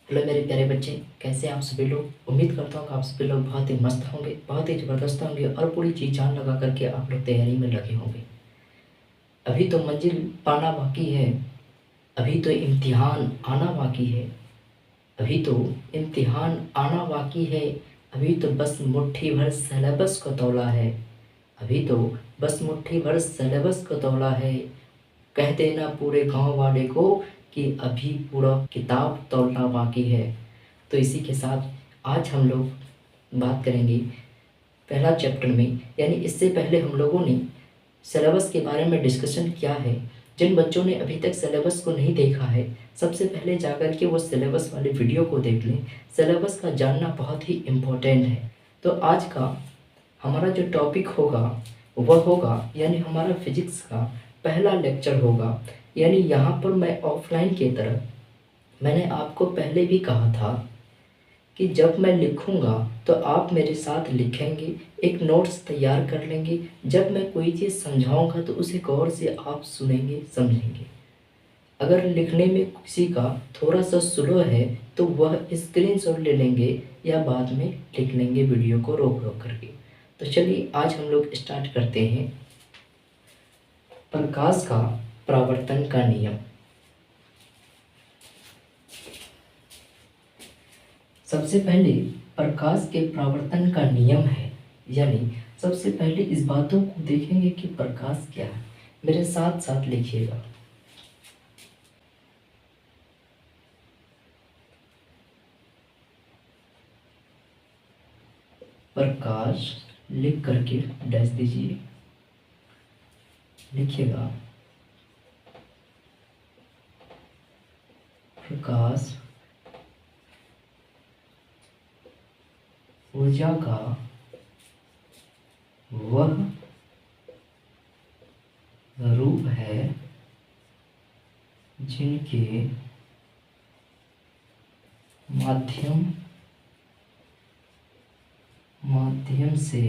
Hello मेरे प्यारे बच्चे, कैसे हैं आप सभी लोग। उम्मीद करता हूँ कि आप सभी लोग बहुत ही मस्त होंगे, बहुत ही ज़बरदस्त होंगे और पूरी जी जान लगा करके आप लोग तैयारी में लगे होंगे। अभी तो मंजिल पाना बाकी है, अभी तो इम्तिहान आना बाकी है, अभी तो इम्तिहान आना बाकी है, अभी तो बस मुट्ठी भर सिलेबस को तौला है, अभी तो बस मुट्ठी भर सिलेबस को तौला है। कह देना पूरे गांव वाले को कि अभी पूरा किताब तौलना बाकी है। तो इसी के साथ आज हम लोग बात करेंगे पहला चैप्टर में, यानी इससे पहले हम लोगों ने सिलेबस के बारे में डिस्कशन किया है। जिन बच्चों ने अभी तक सिलेबस को नहीं देखा है, सबसे पहले जाकर के वो सिलेबस वाले वीडियो को देख लें। सिलेबस का जानना बहुत ही इम्पोर्टेंट है। तो आज का हमारा जो टॉपिक होगा वह होगा, यानी हमारा फिजिक्स का पहला लेक्चर होगा। यानी यहाँ पर मैं ऑफलाइन की तरह, मैंने आपको पहले भी कहा था कि जब मैं लिखूंगा तो आप मेरे साथ लिखेंगे, एक नोट्स तैयार कर लेंगे। जब मैं कोई चीज़ समझाऊंगा तो उसे गौर से आप सुनेंगे, समझेंगे। अगर लिखने में किसी का थोड़ा सा स्लो है तो वह स्क्रीनशॉट ले लेंगे या बाद में लिख लेंगे वीडियो को रोक रोक करके। तो चलिए आज हम लोग स्टार्ट करते हैं प्रकाश का परावर्तन का नियम। सबसे पहले प्रकाश के परावर्तन का नियम है, यानी सबसे पहले इस बातों को देखेंगे कि प्रकाश क्या है। मेरे साथ साथ लिखिएगा। प्रकाश लिख करके डैश दीजिए, लिखिएगा प्रकाश ऊर्जा का वह रूप है जिनके माध्यम से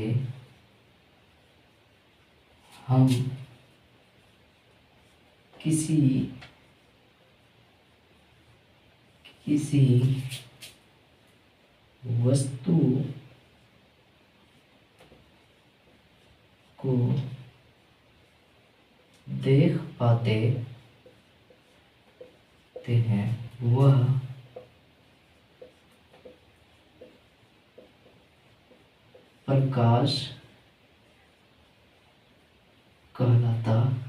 हम किसी वस्तु को देख पाते हैं, वह प्रकाश कहलाता है।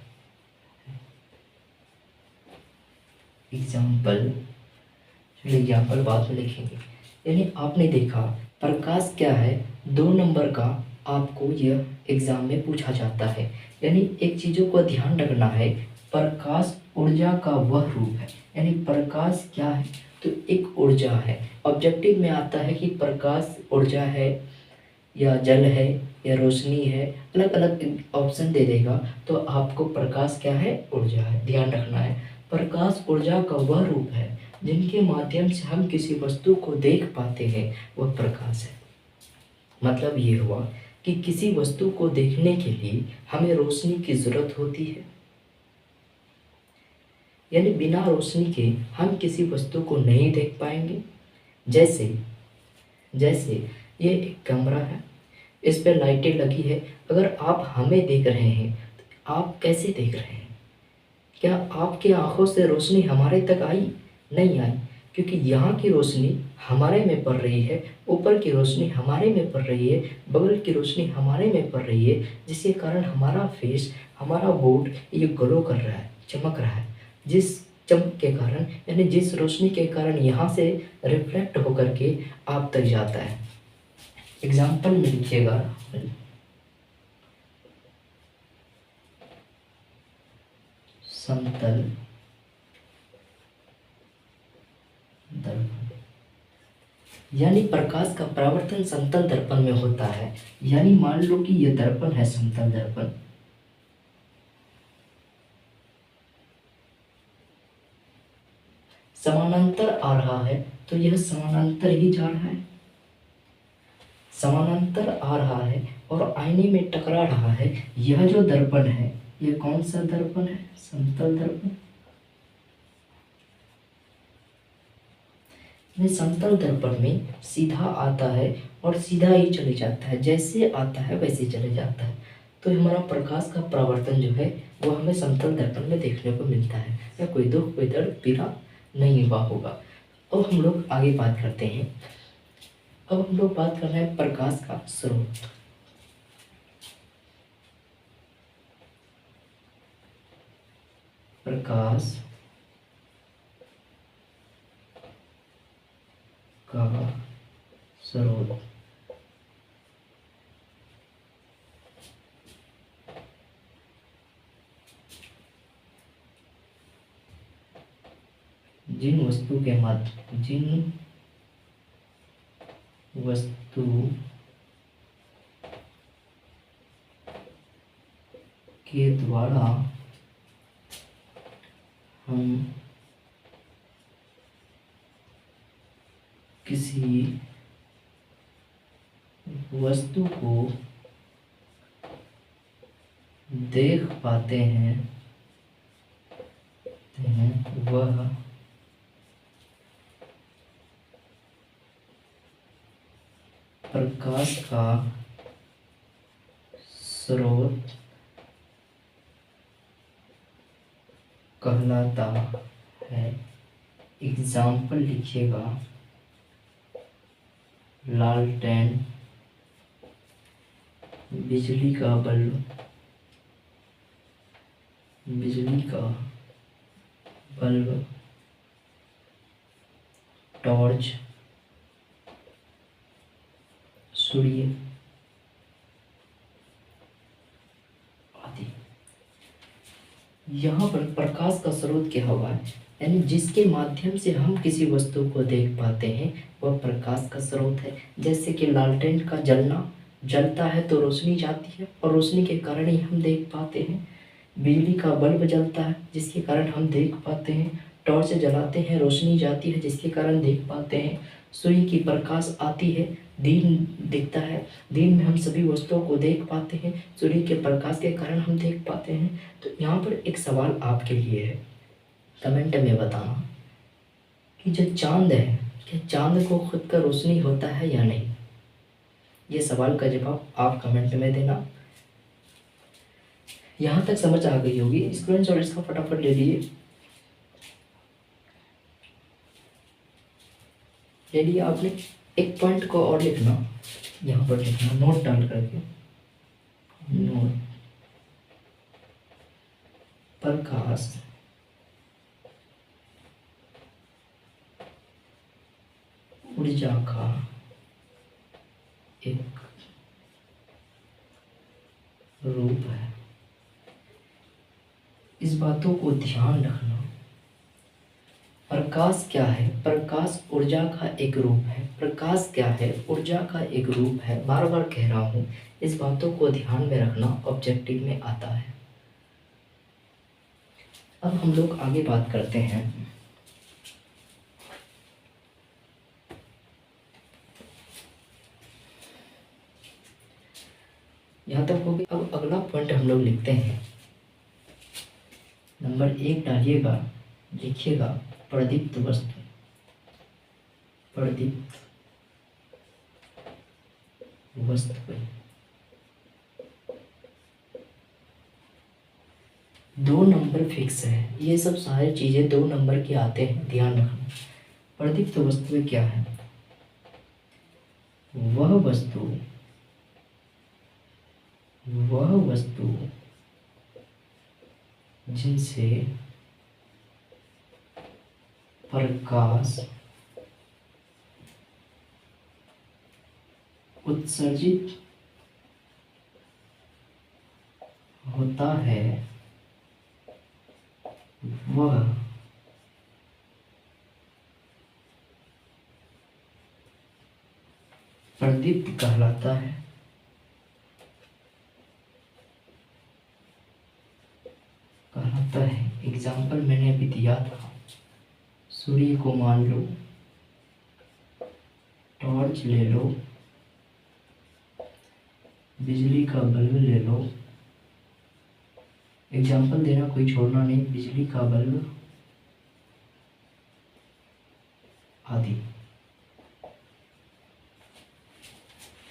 एग्जाम्पल बाद में लिखेंगे। यानी आपने देखा प्रकाश क्या है, 2 नंबर का आपको यह एग्जाम में पूछा जाता है। यानी एक चीज़ों को ध्यान रखना है, प्रकाश ऊर्जा का वह रूप है। यानी प्रकाश क्या है, तो एक ऊर्जा है। ऑब्जेक्टिव में आता है कि प्रकाश ऊर्जा है या जल है या रोशनी है, अलग अलग ऑप्शन दे देगा। तो आपको प्रकाश क्या है, ऊर्जा है, ध्यान रखना है। प्रकाश ऊर्जा का वह रूप है जिनके माध्यम से हम किसी वस्तु को देख पाते हैं, वह प्रकाश है। मतलब ये हुआ कि किसी वस्तु को देखने के लिए हमें रोशनी की जरूरत होती है। यानी बिना रोशनी के हम किसी वस्तु को नहीं देख पाएंगे। जैसे ये एक कमरा है, इस पर लाइटें लगी है। अगर आप हमें देख रहे हैं तो आप कैसे देख रहे हैं? क्या आपकी आंखों से रोशनी हमारे तक आई? नहीं आई, क्योंकि यहाँ की रोशनी हमारे में पड़ रही है, ऊपर की रोशनी हमारे में पड़ रही है, बगल की रोशनी हमारे में पड़ रही है, जिसके कारण हमारा फेस, हमारा बोर्ड ये ग्लो कर रहा है, चमक रहा है। जिस चमक के कारण, यानी जिस रोशनी के कारण यहाँ से रिफ्लेक्ट होकर के आप तक जाता है। एग्जाम्पल में लिखिएगा समतल दर्पण। यानी प्रकाश का परावर्तन समतल दर्पण में होता है। यानी मान लो कि यह दर्पण है, समतल दर्पण। समानांतर आ रहा है तो यह समानांतर ही जा रहा है, समानांतर आ रहा है और आईने में टकरा रहा है। यह जो दर्पण है, यह कौन सा दर्पण है? समतल दर्पण। में समतल दर्पण में सीधा आता है और सीधा ही चले जाता है, जैसे आता है वैसे चले जाता है। तो हमारा प्रकाश का परावर्तन जो है वो हमें समतल दर्पण में देखने को मिलता है, या कोई दुख कोई दर्द पीड़ा नहीं हुआ होगा। अब हम लोग आगे बात करते हैं। अब हम लोग बात कर रहे हैं प्रकाश का स्रोत। प्रकाश का स्रोत जिन वस्तु के द्वारा हम किसी वस्तु को देख पाते हैं वह प्रकाश का स्रोत कहलाता है। एग्जाम्पल लिखिएगा, लालटेन, बिजली का बल्ब, टॉर्च, सूर्य आदि। यहाँ पर प्रकाश का स्रोत क्या हुआ है, यानी जिसके माध्यम से हम किसी वस्तु को देख पाते हैं वह प्रकाश का स्रोत है। जैसे कि लालटेन का जलता है तो रोशनी जाती है और रोशनी के कारण ही हम देख पाते हैं। बिजली का बल्ब जलता है जिसके कारण हम देख पाते हैं। टॉर्च जलाते हैं, रोशनी जाती है जिसके कारण देख पाते हैं। सूर्य की प्रकाश आती है, दिन दिखता है, दिन में हम सभी वस्तुओं को देख पाते हैं, सूर्य के प्रकाश के कारण हम देख पाते हैं। तो यहाँ पर एक सवाल आपके लिए है, कमेंट में बताना कि जो चांद है, क्या चांद को खुद का रोशनी होता है या नहीं। ये सवाल का जवाब आप कमेंट में देना। यहाँ तक समझ आ गई होगी, स्क्रीनशॉट इसका फटाफट ले लिए। आपने एक पॉइंट को और लिखना, यहाँ पर लिखना नोट डाल करके, नोट प्रकाश ऊर्जा का एक रूप है। इस बातों को ध्यान रखना। प्रकाश क्या है? प्रकाश ऊर्जा का एक रूप है। प्रकाश क्या है? ऊर्जा का एक रूप है। बार बार कह रहा हूँ, इस बातों को ध्यान में रखना, ऑब्जेक्टिव में आता है। अब हम लोग आगे बात करते हैं। यहाँ तक होगी। अब अगला पॉइंट हम लोग लिखते हैं, नंबर 1 डालिएगा, लिखिएगा प्रदीप्त वस्तु। प्रदीप्त वस्तु 2 नंबर फिक्स है। ये सब सारी चीजें 2 नंबर की आते हैं, ध्यान रखना। प्रदीप्त वस्तु क्या है? वह वस्तु जिनसे प्रकाश उत्सर्जित होता है वह प्रदीप्त कहलाता है। एग्जाम्पल मैंने अभी दिया था, सूर्य को मान लो, टॉर्च ले लो, बिजली का बल्ब ले लो। एग्जाम्पल देना, कोई छोड़ना नहीं। बिजली का बल्ब आदि।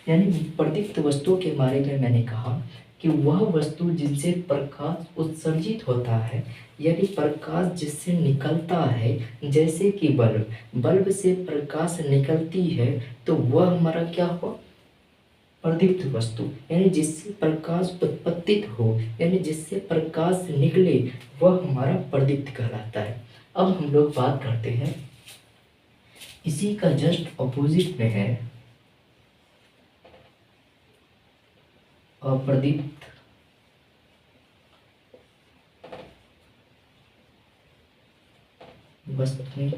यानी प्रदीप्त वस्तुओं के बारे में मैंने कहा कि वह वस्तु जिनसे प्रकाश उत्सर्जित होता है, यानी प्रकाश जिससे निकलता है, जैसे कि बल्ब से प्रकाश निकलती है, तो वह हमारा क्या हुआ, प्रदीप्त वस्तु। यानी जिससे प्रकाश उत्पत्तित हो, यानी जिससे प्रकाश निकले, वह हमारा प्रदीप्त कहलाता है। अब हम लोग बात करते हैं, इसी का जस्ट अपोजिट में है अप्रदीप्त वस्तुएं।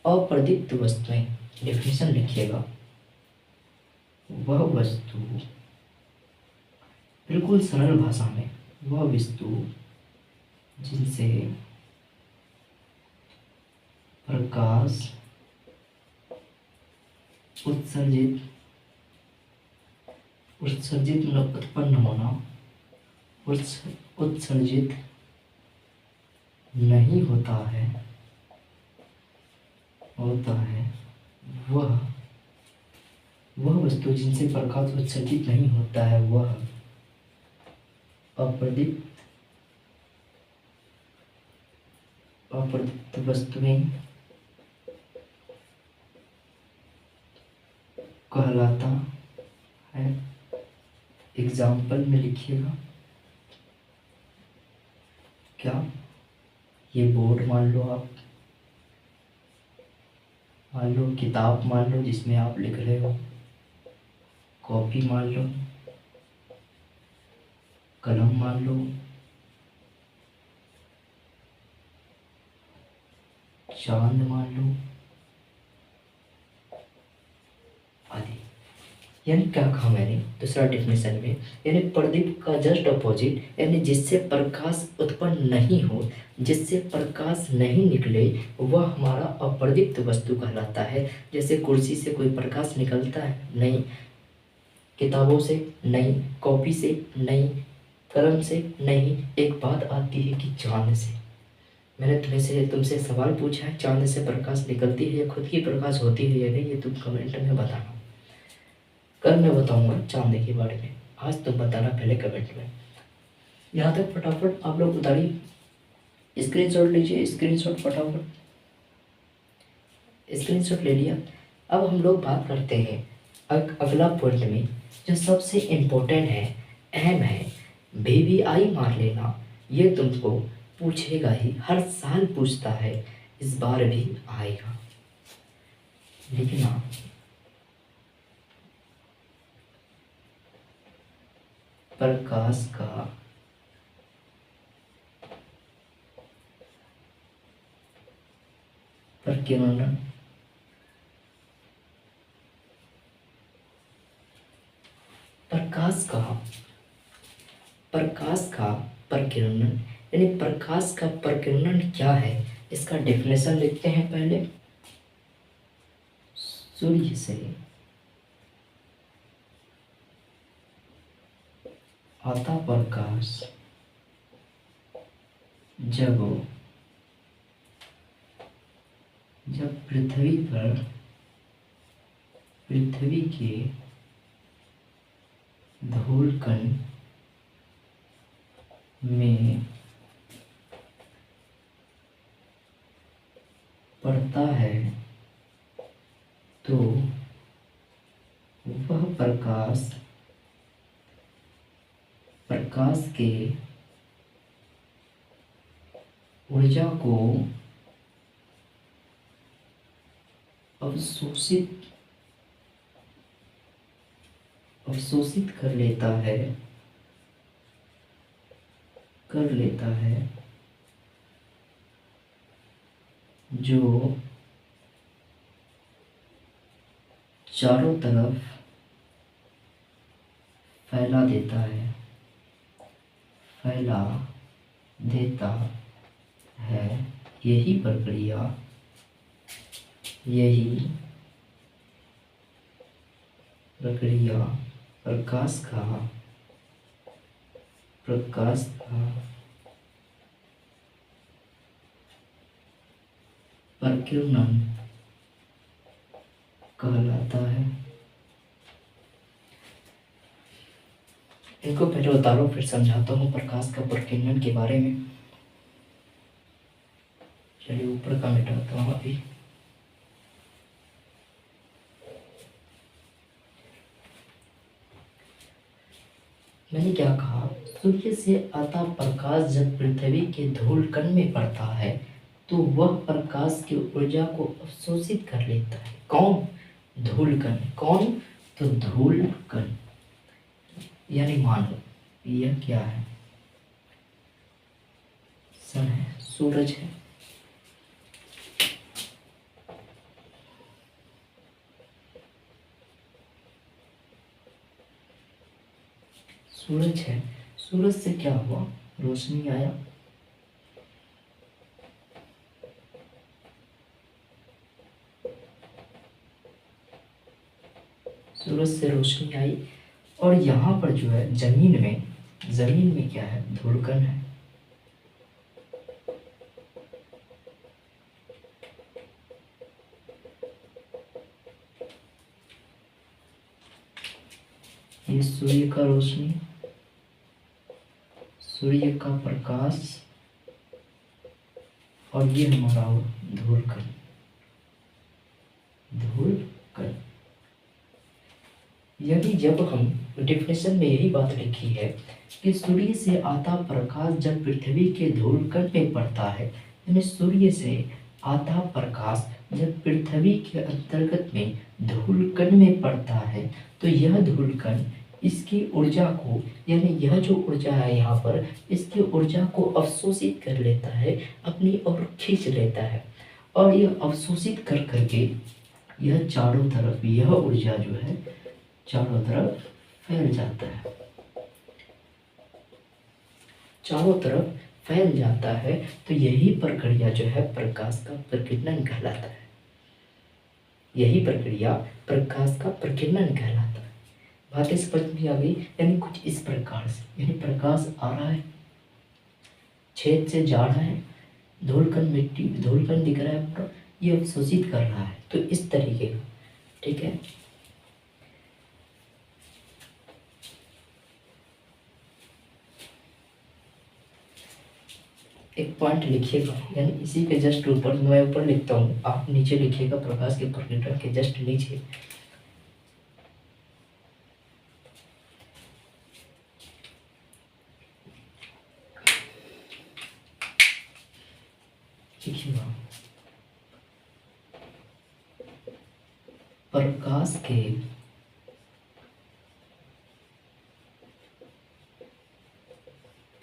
अप्रदीप्त वस्तुएं, डेफिनेशन लिखिएगा, वह वस्तु, बिल्कुल सरल भाषा में, वह वस्तु जिनसे प्रकाश उत्सर्जित मतलब उत्पन्न होना, उत्सर्जित नहीं होता है, वह वस्तु जिनसे प्रकाश उत्सर्जित नहीं होता है, वह अप्रदीप्त वस्तुएं कहलाता है। एग्जाम्पल में लिखिएगा, क्या, ये बोर्ड मान लो, आप मान लो, किताब मान लो जिसमें आप लिख रहे हो, कॉपी मान लो, कलम मान लो, चांद मान लो आदि। यानी क्या कहा मैंने दूसरा डेफिनेशन में, यानी प्रदीप का जस्ट अपोजिट, यानी जिससे प्रकाश उत्पन्न नहीं हो, जिससे प्रकाश नहीं निकले, वह हमारा अप्रदीप्त वस्तु कहलाता है। जैसे कुर्सी से कोई प्रकाश निकलता है? नहीं। किताबों से नहीं, कॉपी से नहीं, कलम से नहीं। एक बात आती है कि चांद से। मैंने तुमसे सवाल पूछा है, चांद से प्रकाश निकलती है या खुद की प्रकाश होती है या नहीं, ये तुम कमेंट में बताना। कल मैं बताऊंगा चांद के बारे में, आज तुम बताना पहले कमेंट में। यहाँ तक फटाफट आप लोग उतारिए, स्क्रीनशॉट लीजिए, स्क्रीनशॉट फटाफट, स्क्रीनशॉट ले लिया। अब हम लोग बात करते हैं अगला पॉइंट में, जो सबसे इम्पोर्टेंट है, अहम है, VVI मार लेना। ये तुमको पूछेगा ही, हर साल पूछता है, इस बार भी आएगा। लिखना, प्रकाश का प्रकीर्णन, प्रकाश का प्रकीर्णन, यानी प्रकाश का प्रकीर्णन क्या है, इसका डेफिनेशन लिखते हैं पहले। सूर्य से आता प्रकाश जब पृथ्वी के धूलकण में पड़ता है, तो वह प्रकाश के ऊर्जा को अवशोषित कर लेता है, जो चारों तरफ फैला देता है। यही प्रक्रिया प्रकाश का अपकिरणन कहलाता है। इनको पहले उतारो फिर समझाता हूँ प्रकाश का अपकिरणन के बारे में। चलिए ऊपर का मिटाता हूँ अभी। मैंने क्या कहा, सूर्य से आता प्रकाश जब पृथ्वी के धूल कण में पड़ता है तो वह प्रकाश की ऊर्जा को अवशोषित कर लेता है। कौन? धूल कण। कौन? तो धूल कण यानी मानव। यह क्या है? सन है, सूरज है। सूरज है। सूरज से क्या हुआ? रोशनी आया। सूरज से रोशनी आई और यहाँ पर जो है जमीन में क्या है? धूलकण है। ये सूर्य का रोशनी, सूर्य का प्रकाश और ये हमारा धूलकण। धूलकण यानी जब हम डेफिनेशन में यही बात लिखी है कि सूर्य से आता प्रकाश जब पृथ्वी के धूलकण में पड़ता है, यानी सूर्य से आता प्रकाश जब पृथ्वी के अंतर्गत में धूलकण में पड़ता है तो यह धूलकण इसकी ऊर्जा को, यानी यह जो ऊर्जा है यहाँ पर, इसकी ऊर्जा को अवशोषित कर लेता है, अपनी ओर खींच लेता है। और यह अवशोषित कर करके यह चारों तरफ, यह ऊर्जा जो है चारों तरफ फैल जाता है। चारों तरफ फैल जाता है तो यही प्रक्रिया जो है प्रकाश का प्रकीर्णन कहलाता है। यही प्रक्रिया प्रकाश का प्रकीर्णन कहलाता है। बातें समझ में आ गई? यानी कुछ इस प्रकार से, यानी प्रकाश आ रहा है, छेद से जा रहा है, धूलकण दिख रहा है पूरा, ये अवशोषित कर रहा है, तो इस तरीके का। ठीक है, एक पॉइंट लिखिएगा, यानी इसी के जस्ट ऊपर, मैं ऊपर लिखता हूँ, आप नीचे लिखिएगा प्रकाश के प्रकीर्णन के जस्ट नीचे। लिखिएगा प्रकाश के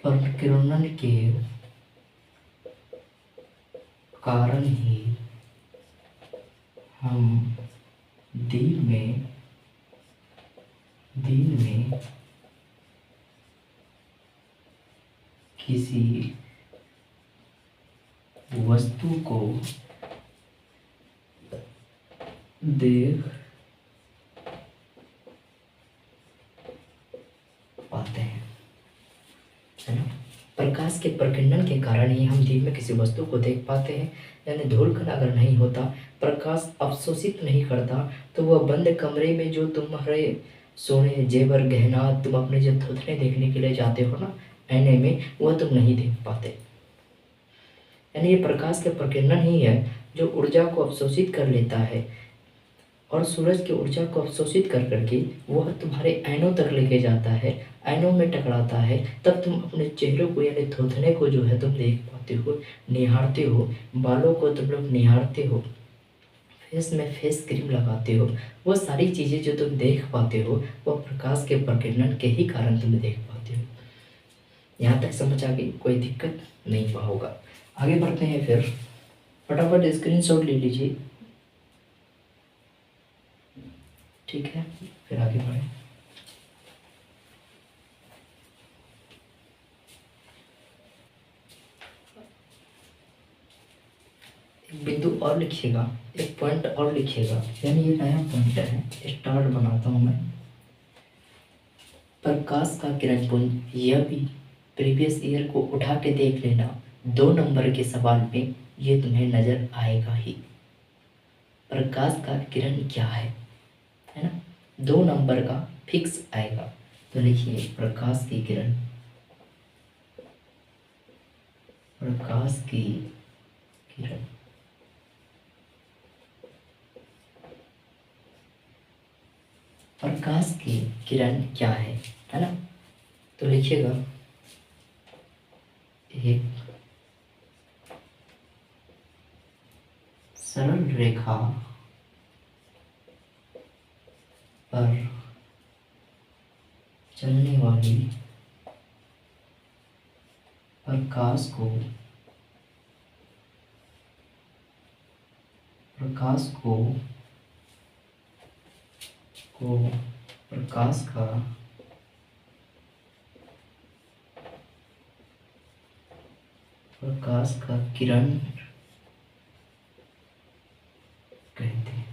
प्रकीर्णन के कारण ही हम दिन में किसी वस्तु को देख पाते हैं, है ना। प्रकाश के प्रकीर्णन के कारण ही हम दिन में किसी वस्तु को देख पाते हैं। यानी धूलकण अगर नहीं होता, प्रकाश अवशोषित नहीं करता, तो वह बंद कमरे में जो तुम्हारे सोने जेवर गहना तुम अपने जब थोथने देखने के लिए जाते हो ना आईने में, वह तुम नहीं देख पाते। यानी ये प्रकाश के प्रकीर्णन ही है जो ऊर्जा को अवशोषित कर लेता है और सूरज की ऊर्जा को अवशोषित कर करके वह तुम्हारे आईनों तक लेके जाता है, आईनों में टकराता है, तब तुम अपने चेहरे को यानी थोथने को जो है तुम देख पाते हो, निहारते हो, बालों को तुम लोग निहारते हो, फेस में फेस क्रीम लगाते हो। वो सारी चीज़ें जो तुम देख पाते हो वह प्रकाश के प्रकीर्णन के ही कारण तुम देख पाते हो। यहाँ तक समझ आ गई? कोई दिक्कत नहीं हुआ होगा। आगे बढ़ते हैं, फिर फटाफट स्क्रीनशॉट ले लीजिए। ठीक है, फिर आगे बढ़े। एक बिंदु और लिखिएगा, एक पॉइंट और लिखिएगा, यानी ये नया पॉइंट है, स्टार्ट बनाता हूं मैं। प्रकाश का किरण पुंज, यह भी प्रीवियस ईयर को उठा के देख लेना, 2 नंबर के सवाल में ये तुम्हें नजर आएगा ही। प्रकाश का किरण क्या है ना। 2 नंबर का फिक्स आएगा। तो लिखिए प्रकाश की किरण, प्रकाश की किरण। प्रकाश की किरण क्या है ना। तो लिखिएगा एक सरल रेखा पर चलने वाली प्रकाश को प्रकाश को को प्रकाश का किरण कहते हैं।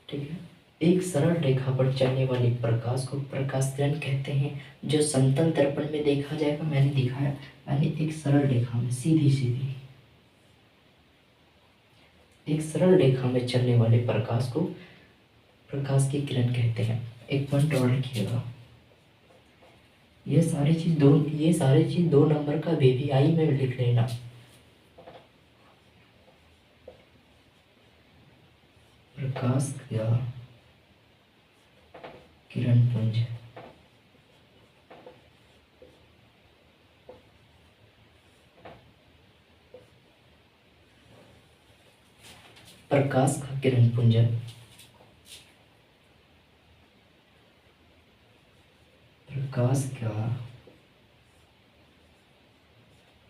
ठीक है। एक सरल रेखा पर चलने वाली प्रकाश को प्रकाश किरण कहते हैं। जो समतल दर्पण में देखा जाएगा, मैंने दिखाया, मैंने एक सरल रेखा में सीधी सीधी एक सरल रेखा में चलने वाले प्रकाश को प्रकाश की किरण कहते हैं। एक पॉइंट और लिखिएगा, ये सारी चीज 2 नंबर का वीवीआई में लिख लेना। प्रकाश का किरण पुंज, प्रकाश का किरण पुंज,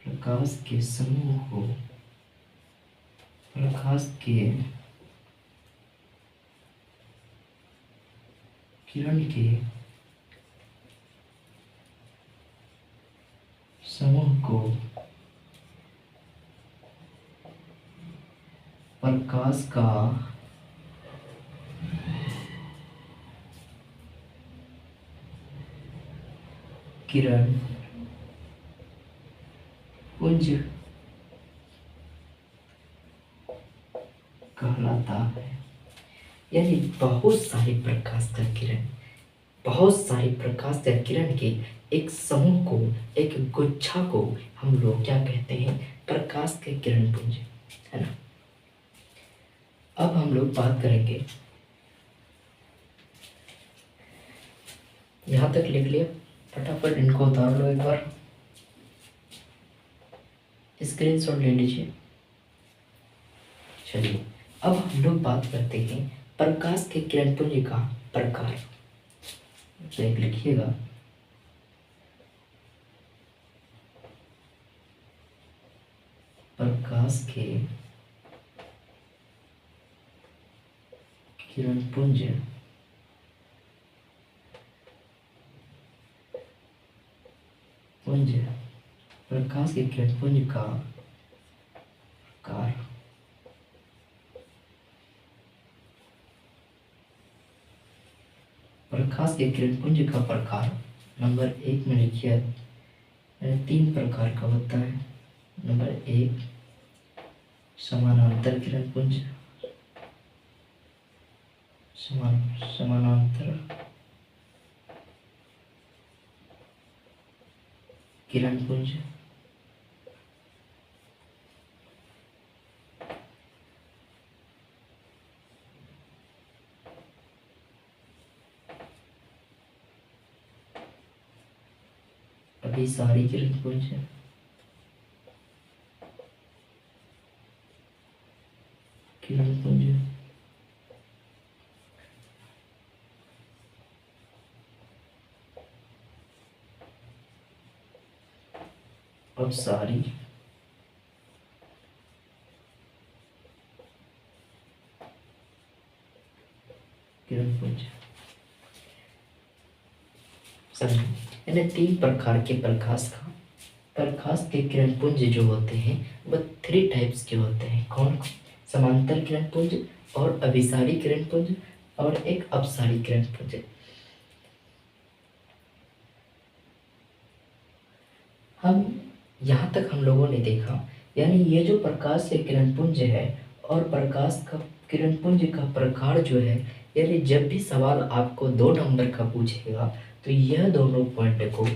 प्रकाश के समूह को प्रकाश के किरण के समूह को प्रकाश का किरण पुंज कहलाता है। यानी बहुत सारे प्रकाश का किरण के एक समूह को, एक गुच्छा को हम लोग क्या कहते हैं, प्रकाश के किरण पुंज, है ना। अब हम लोग बात करेंगे, यहां तक लिख लिया, फटाफट इनको उतार लो, एक बार स्क्रीनशॉट ले लीजिए। चलिए अब हम लोग बात करते हैं प्रकाश के किरण पुंज का प्रकार। देख लिखिएगा, प्रकाश के किरण पुंज प्रकाश के किरण पुंज का प्रकार। प्रकाश के किरण पुंज का प्रकार नंबर 1 में लिखिए, 3 प्रकार का होता है। नंबर 1 समानांतर किरण पुंज, समानांतर किरण पुंज, अभिसारी किरण पुंज, किरण पुंज, अपसारी किरण पुंज। समझो, यानी 3 प्रकार के प्रकाश के किरण पुंज जो होते हैं वह 3 टाइप्स के होते हैं। कौन? समांतर किरण पुंज और अभिसारी किरण पुंज और एक अपसारी किरण पुंज। हम यहाँ तक हम लोगों ने देखा, यानी ये जो प्रकाश के किरण पुंज है और प्रकाश का किरणपुंज का प्रकार जो है, यानी जब भी सवाल आपको 2 नंबर का पूछेगा तो यह दोनों पॉइंट को,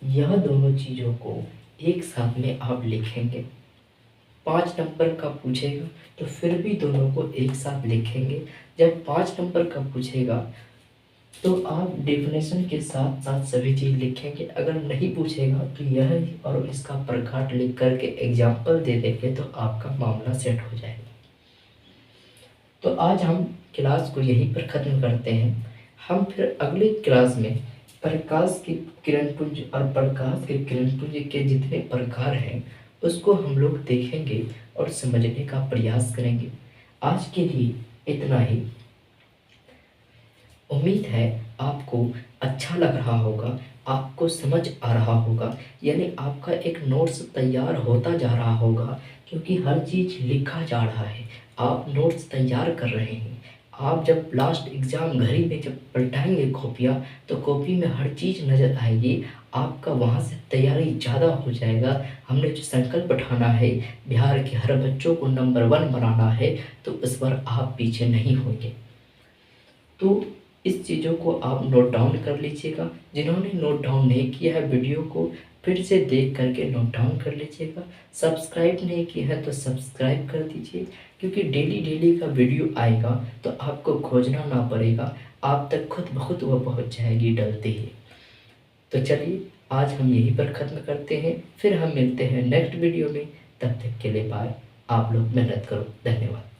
यह दोनों चीज़ों को एक साथ में आप लिखेंगे। 5 नंबर का पूछेगा तो फिर भी दोनों को एक साथ लिखेंगे। जब 5 नंबर का पूछेगा तो आप डेफिनेशन के साथ साथ सभी चीज़ लिखेंगे। अगर नहीं पूछेगा तो यह और इसका प्रकार लिख करके एग्जाम्पल दे देंगे तो आपका मामला सेट हो जाएगा। तो आज हम क्लास को यहीं पर ख़त्म करते हैं। हम फिर अगली क्लास में प्रकाश की किरणपुंज और प्रकाश के किरणपुंज के जितने प्रकार हैं उसको हम लोग देखेंगे और समझने का प्रयास करेंगे। आज के लिए इतना ही। उम्मीद है आपको अच्छा लग रहा होगा, आपको समझ आ रहा होगा, यानी आपका एक नोट्स तैयार होता जा रहा होगा, क्योंकि हर चीज़ लिखा जा रहा है। आप नोट्स तैयार कर रहे हैं। आप जब लास्ट एग्ज़ाम घड़ी में जब पलटाएंगे कॉपियाँ तो कॉपी में हर चीज़ नज़र आएगी। आपका वहाँ से तैयारी ज़्यादा हो जाएगा। हमने जो संकल्प ठाना है बिहार के हर बच्चों को नंबर 1 बनाना है, तो इस बार आप पीछे नहीं होंगे। तो इस चीज़ों को आप नोट डाउन कर लीजिएगा। जिन्होंने नोट डाउन नहीं किया है वीडियो को फिर से देख करके नोट डाउन कर लीजिएगा। सब्सक्राइब नहीं किया है तो सब्सक्राइब कर दीजिए, क्योंकि डेली का वीडियो आएगा तो आपको खोजना ना पड़ेगा, आप तक खुद ब खुद वह पहुँच जाएगी डलते ही। तो चलिए आज हम यहीं पर ख़त्म करते हैं, फिर हम मिलते हैं नेक्स्ट वीडियो में। तब तक के लिए बाय। आप लोग मेहनत करो। धन्यवाद।